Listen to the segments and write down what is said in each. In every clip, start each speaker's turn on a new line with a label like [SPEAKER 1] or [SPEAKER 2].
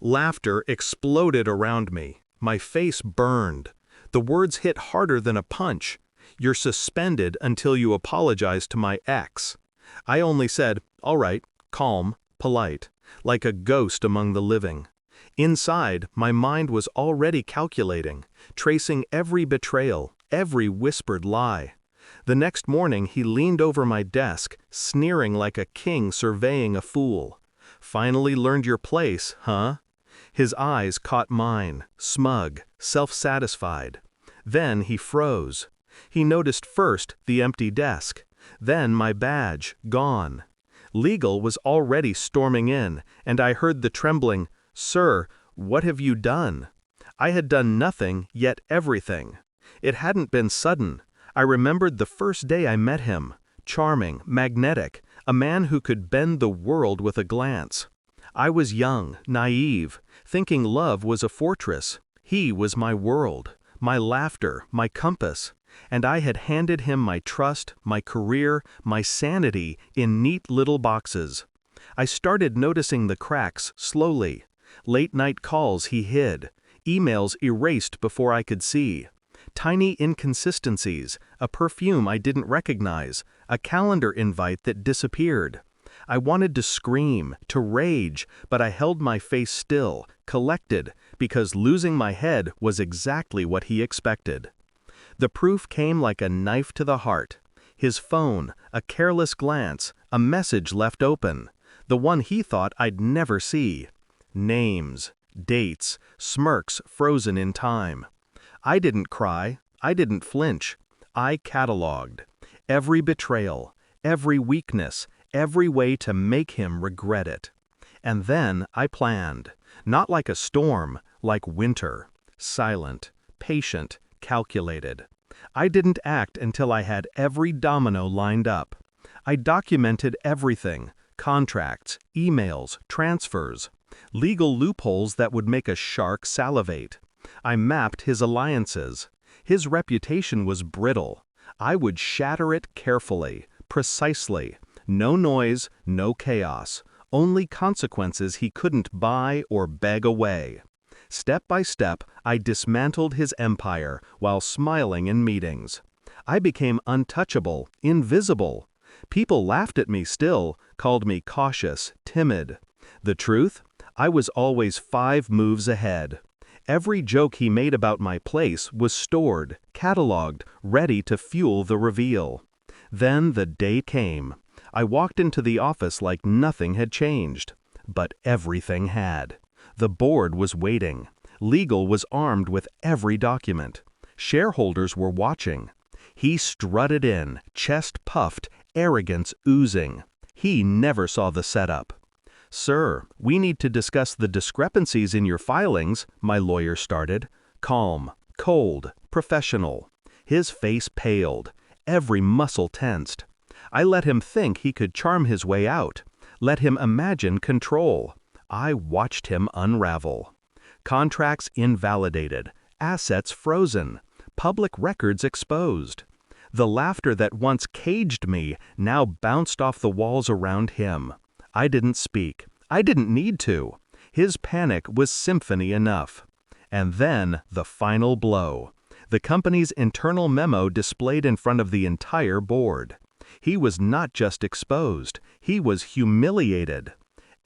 [SPEAKER 1] Laughter exploded around me. My face burned. The words hit harder than a punch. "You're suspended until you apologize to my ex." I only said, "All right," calm, polite, like a ghost among the living. Inside, my mind was already calculating, tracing every betrayal, every whispered lie. The next morning he leaned over my desk, sneering like a king surveying a fool. "Finally learned your place, huh?" His eyes caught mine, smug, self-satisfied. Then he froze. He noticed first the empty desk, then my badge, gone. Legal was already storming in, and I heard the trembling, "Sir, what have you done?" I had done nothing, yet everything. It hadn't been sudden. I remembered the first day I met him. Charming, magnetic, a man who could bend the world with a glance. I was young, naive, thinking love was a fortress. He was my world, my laughter, my compass. And I had handed him my trust, my career, my sanity in neat little boxes. I started noticing the cracks slowly. Late-night calls he hid, emails erased before I could see. Tiny inconsistencies, a perfume I didn't recognize, a calendar invite that disappeared. I wanted to scream, to rage, but I held my face still, collected, because losing my head was exactly what he expected. The proof came like a knife to the heart. His phone, a careless glance, a message left open, the one he thought I'd never see. Names, dates, smirks frozen in time. I didn't cry, I didn't flinch. I cataloged every betrayal, every weakness, every way to make him regret it. And then I planned, not like a storm, like winter, silent, patient, calculated. I didn't act until I had every domino lined up. I documented everything, contracts, emails, transfers, legal loopholes that would make a shark salivate. I mapped his alliances. His reputation was brittle. I would shatter it carefully, precisely. No noise, no chaos, only consequences he couldn't buy or beg away. Step by step, I dismantled his empire while smiling in meetings. I became untouchable, invisible. People laughed at me still, called me cautious, timid. The truth? I was always 5 moves ahead. Every joke he made about my place was stored, cataloged, ready to fuel the reveal. Then the day came. I walked into the office like nothing had changed. But everything had. The board was waiting. Legal was armed with every document. Shareholders were watching. He strutted in, chest puffed, arrogance oozing. He never saw the setup. "Sir, we need to discuss the discrepancies in your filings," my lawyer started. Calm, cold, professional. His face paled. Every muscle tensed. I let him think he could charm his way out. Let him imagine control. I watched him unravel. Contracts invalidated. Assets frozen. Public records exposed. The laughter that once caged me now bounced off the walls around him. I didn't speak. I didn't need to. His panic was symphony enough. And then the final blow. The company's internal memo displayed in front of the entire board. He was not just exposed, he was humiliated.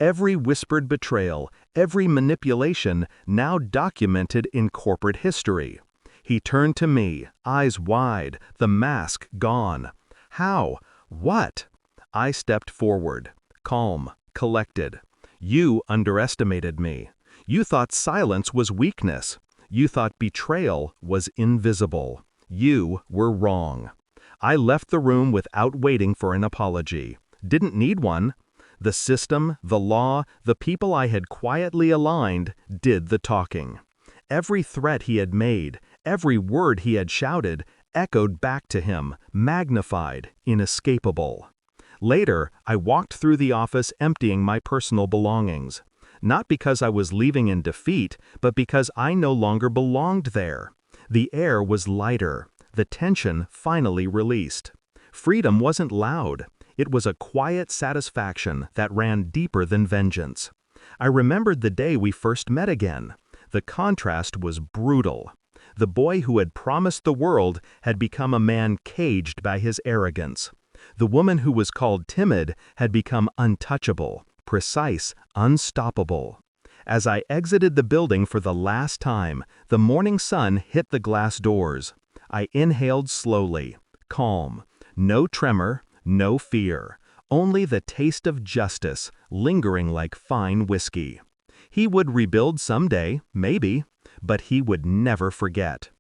[SPEAKER 1] Every whispered betrayal, every manipulation now documented in corporate history. He turned to me, eyes wide, the mask gone. How? What? I stepped forward, calm, collected. "You underestimated me. You thought silence was weakness. You thought betrayal was invisible. You were wrong." I left the room without waiting for an apology. Didn't need one. The system, the law, the people I had quietly aligned did the talking. Every threat he had made, every word he had shouted, echoed back to him, magnified, inescapable. Later, I walked through the office emptying my personal belongings. Not because I was leaving in defeat, but because I no longer belonged there. The air was lighter. The tension finally released. Freedom wasn't loud. It was a quiet satisfaction that ran deeper than vengeance. I remembered the day we first met again. The contrast was brutal. The boy who had promised the world had become a man caged by his arrogance. The woman who was called timid had become untouchable, precise, unstoppable. As I exited the building for the last time, the morning sun hit the glass doors. I inhaled slowly, calm, no tremor, no fear, only the taste of justice lingering like fine whiskey. He would rebuild someday, maybe, but he would never forget.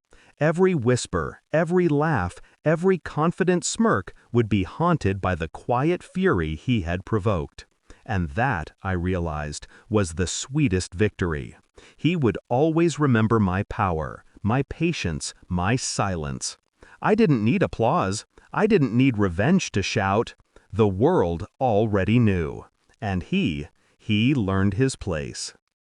[SPEAKER 1] Every whisper, every laugh, every confident smirk would be haunted by the quiet fury he had provoked. And that, I realized, was the sweetest victory. He would always remember my power, my patience, my silence. I didn't need applause. I didn't need revenge to shout. The world already knew. And he learned his place.